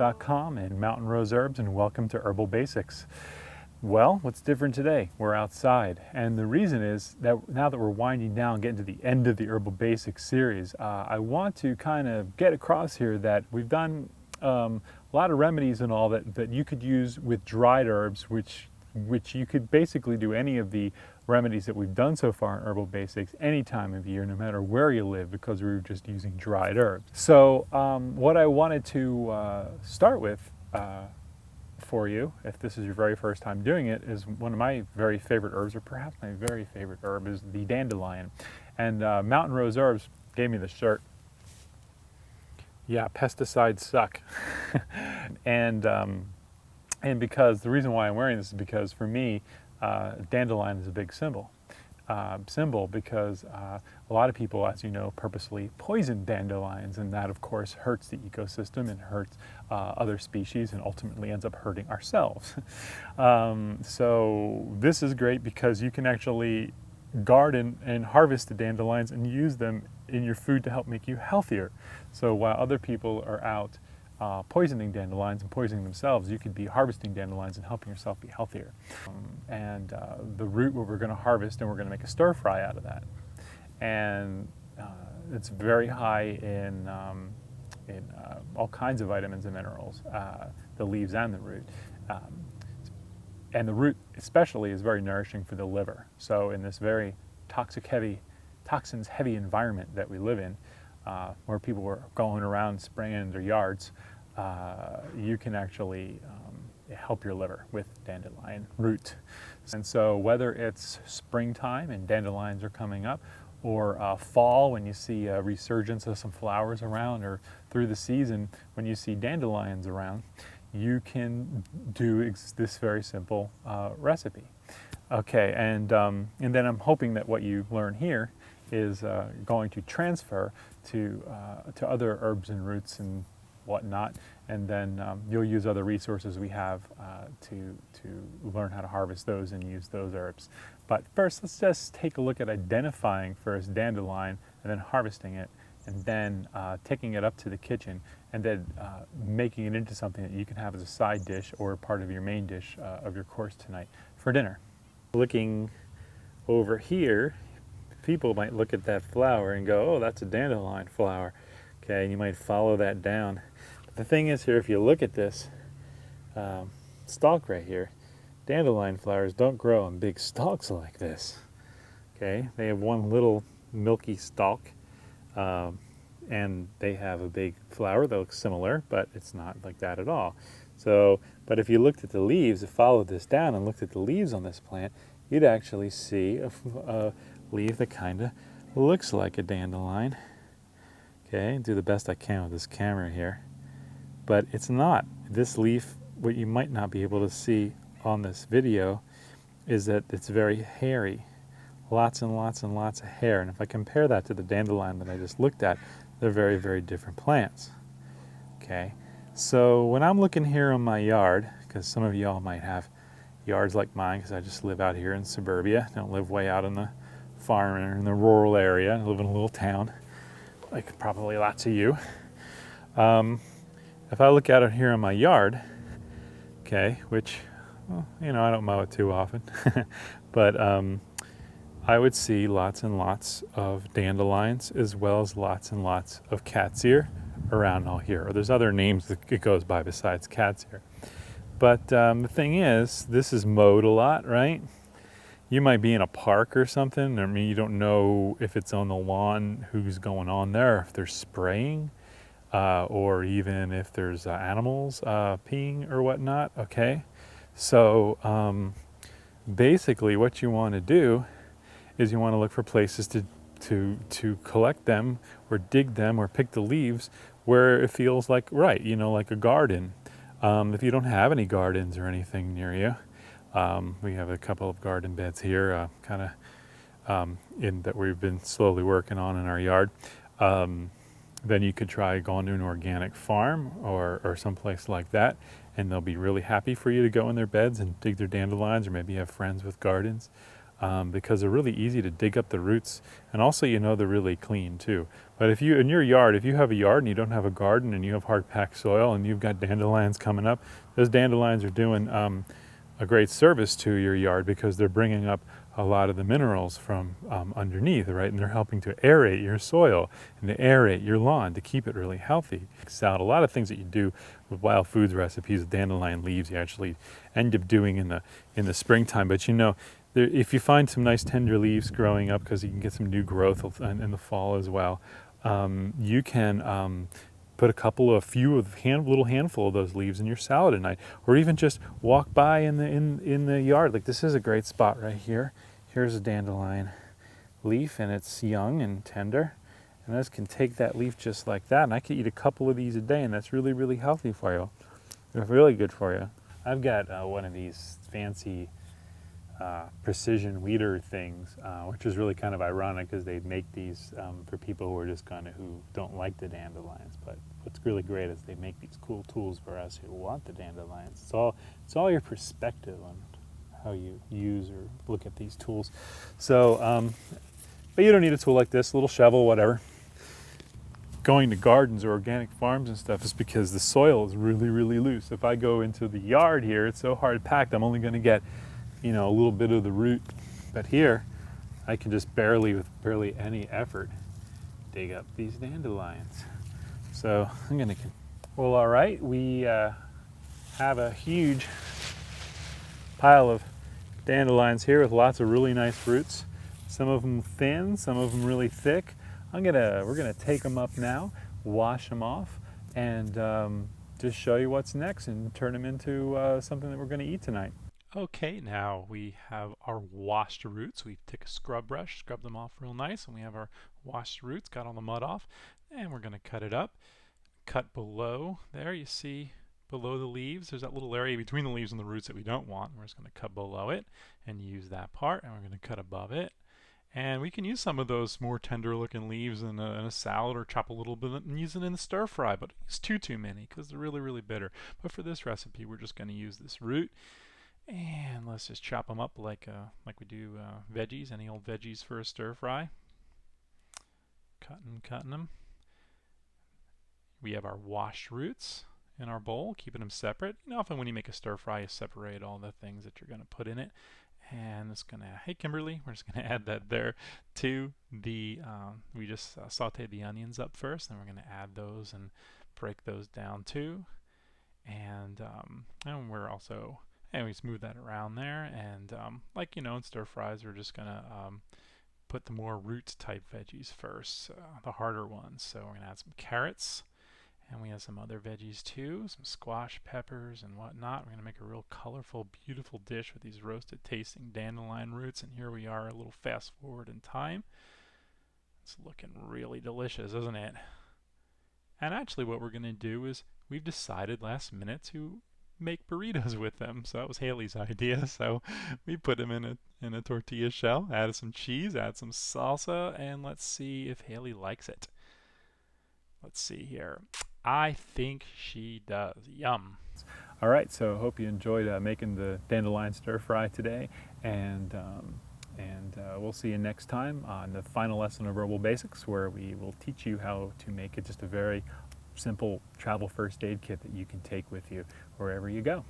herbals.com and Mountain Rose Herbs, and welcome to Herbal Basics. Well, what's different today? We're outside, and the reason is that now that we're winding down, getting to the end of the Herbal Basics series, I want to kind of get across here that we've done a lot of remedies and all that you could use with dried herbs, which you could basically do any of the remedies that we've done so far in Herbal Basics any time of year, no matter where you live, because we were just using dried herbs. So what I wanted to start with for you, if this is your very first time doing it, is one of my very favorite herbs, or perhaps my very favorite herb, is the dandelion. And Mountain Rose Herbs gave me this shirt. Yeah, pesticides suck. and because the reason why I'm wearing this is because for me, dandelion is a big symbol. Because a lot of people, as you know, purposely poison dandelions, and that of course hurts the ecosystem and hurts other species and ultimately ends up hurting ourselves. So this is great because you can actually garden and harvest the dandelions and use them in your food to help make you healthier. So while other people are out poisoning dandelions and poisoning themselves, you could be harvesting dandelions and helping yourself be healthier. The root we're going to harvest, and we're going to make a stir fry out of that. And it's very high in all kinds of vitamins and minerals, the leaves and the root. And the root especially is very nourishing for the liver. So in this very toxins heavy environment that we live in, where people were going around spraying in their yards, you can actually help your liver with dandelion root. And so whether it's springtime and dandelions are coming up, or fall when you see a resurgence of some flowers around, or through the season when you see dandelions around, you can do this very simple recipe. Okay, and then I'm hoping that what you learn here is going to transfer to other herbs and roots and whatnot, and then you'll use other resources we have to learn how to harvest those and use those herbs. But first, let's just take a look at identifying first dandelion, and then harvesting it, and then taking it up to the kitchen, and then making it into something that you can have as a side dish or part of your main dish of your course tonight for dinner. Looking over here, people might look at that flower and go, oh, that's a dandelion flower. Okay, and you might follow that down. But the thing is here, if you look at this stalk right here, dandelion flowers don't grow on big stalks like this. Okay, they have one little milky stalk, and they have a big flower that looks similar, but it's not like that at all. So, but if you looked at the leaves, followed this down and looked at the leaves on this plant, you'd actually see a leaf that kind of looks like a dandelion. Okay, do the best I can with this camera here, but it's not. This leaf, what you might not be able to see on this video, is that it's very hairy, lots and lots and lots of hair. And if I compare that to the dandelion that I just looked at, they're very, very different plants. Okay, so when I'm looking here on my yard, because some of y'all might have yards like mine, because I just live out here in suburbia, don't live way out in the farm or in the rural area. I live in a little town, like probably lots of you. If I look at it here in my yard, okay, which, well, you know, I don't mow it too often, but I would see lots and lots of dandelions, as well as lots and lots of cat's ear around all here. Or there's other names that it goes by besides cat's ear. But the thing is, this is mowed a lot, right? You might be in a park or something. I mean, you don't know if it's on the lawn, who's going on there, if they're spraying, or even if there's animals peeing or whatnot, okay? So basically what you want to do is you want to look for places to collect them, or dig them, or pick the leaves where it feels like right, you know, like a garden. If you don't have any gardens or anything near you, we have a couple of garden beds here, that we've been slowly working on in our yard. Then you could try going to an organic farm or someplace like that, and they'll be really happy for you to go in their beds and dig their dandelions, or maybe you have friends with gardens. because they're really easy to dig up the roots, and also they're really clean too. But if you, in your yard, if you have a yard and you don't have a garden and you have hard packed soil and you've got dandelions coming up, those dandelions are doing a great service to your yard because they're bringing up a lot of the minerals from underneath, right? And they're helping to aerate your soil and to aerate your lawn to keep it really healthy. A lot of things that you do with wild foods recipes with dandelion leaves, you actually end up doing in the springtime. But if you find some nice tender leaves growing up, because you can get some new growth in the fall as well, you can put a little handful of those leaves in your salad at night, or even just walk by in the yard. Like, this is a great spot right here. Here's a dandelion leaf, and it's young and tender, and I can take that leaf just like that, and I could eat a couple of these a day, and that's really, really healthy for you. It's really good for you. I've got one of these fancy precision weeder things, which is really kind of ironic because they make these for people who are just who don't like the dandelions. But what's really great is they make these cool tools for us who want the dandelions. It's all your perspective on how you use or look at these tools. So, but you don't need a tool like this, a little shovel, whatever. Going to gardens or organic farms and stuff is because the soil is really, really loose. If I go into the yard here, it's so hard packed, I'm only going to get a little bit of the root. But here, I can just with barely any effort, dig up these dandelions. So I'm going to, well, all right, we have a huge pile of dandelions here with lots of really nice roots. Some of them thin, some of them really thick. We're gonna take them up now, wash them off, and just show you what's next and turn them into something that we're gonna eat tonight. Okay, now we have our washed roots. We take a scrub brush, scrub them off real nice, and we have our washed roots, got all the mud off, and we're gonna cut it up. Cut below there, you see below the leaves, there's that little area between the leaves and the roots that we don't want. We're just gonna cut below it and use that part, and we're gonna cut above it. And we can use some of those more tender looking leaves in a salad, or chop a little bit and use it in a stir fry, but use too many because they're really, really bitter. But for this recipe, we're just going to use this root, and let's just chop them up like we do veggies, any old veggies for a stir fry. Cutting them. We have our washed roots in our bowl, keeping them separate. Often when you make a stir fry, you separate all the things that you're going to put in it. And it's gonna, hey Kimberly, we're just gonna add that there to the, we just sauteed the onions up first, and we're gonna add those and break those down too. And we're also, and we smooth that around there. And like in stir fries, we're just gonna put the more root type veggies first, the harder ones. So we're gonna add some carrots. And we have some other veggies too, some squash peppers and whatnot. We're going to make a real colorful, beautiful dish with these roasted tasting dandelion roots. And here we are, a little fast forward in time. It's looking really delicious, isn't it? And actually what we're going to do is, we've decided last minute to make burritos with them. So that was Haley's idea. So we put them in a tortilla shell, added some cheese, add some salsa, and let's see if Haley likes it. Let's see here. I think she does. Yum. All right, so I hope you enjoyed making the dandelion stir fry today, and we'll see you next time on the final lesson of Herbal Basics, where we will teach you how to make it just a very simple travel first aid kit that you can take with you wherever you go.